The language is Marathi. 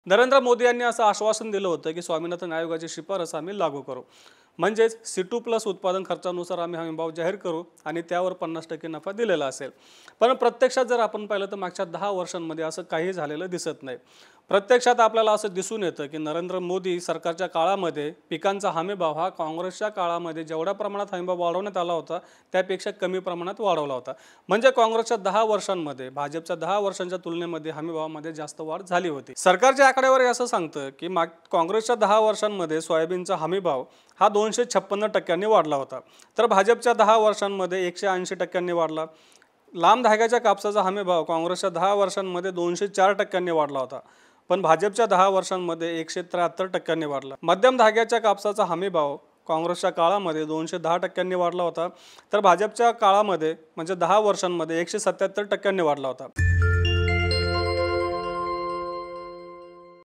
नरेंद्र मोदी यांनी असं आश्वासन दिलं होतं की स्वामीनाथन आयोगाची शिफारस आम्ही लागू करू. म्हणजेच C2+ उत्पादन खर्चानुसार आम्ही हमीभाव जाहीर करू आणि त्यावर 50% नफा दिलेला असेल. पण प्रत्यक्षात जर आपण पाहिलं तर मागच्या 10 वर्षांमध्ये असं काही झालेलं दिसत नाही. प्रत्यक्षात आपल्याला असं दिसून येतं की नरेंद्र मोदी सरकारच्या काळामध्ये पिकांचा हमीभाव हा काँग्रेसच्या काळामध्ये जेवढ्या प्रमाणात हमीभाव वाढवण्यात आला होता त्यापेक्षा कमी प्रमाणात वाढवला होता. म्हणजे काँग्रेसच्या 10 वर्षांमध्ये भाजपच्या 10 वर्षांच्या तुलनेमध्ये हमीभावामध्ये जास्त वाढ झाली होती. सरकारच्या आकडेवारी असं सांगतं की काँग्रेसच्या 10 वर्षांमध्ये सोयाबीनचा हमीभाव हा 256% वाढला होता, तर भाजपच्या 10 वर्षांमध्ये 180% वाढला. लांब धाग्याच्या कापसाचा हमीभाव काँग्रेसच्या 10 वर्षांमध्ये 204% वाढला होता, पण भाजपच्या 10 वर्षांमध्ये 173% वाढला. मध्यम धाग्याच्या कापसाचा हमीभाव काँग्रेसच्या काळामध्ये 210% वाढला होता, तर भाजपच्या काळामध्ये म्हणजे 10 वर्षांमध्ये 177% वाढला होता.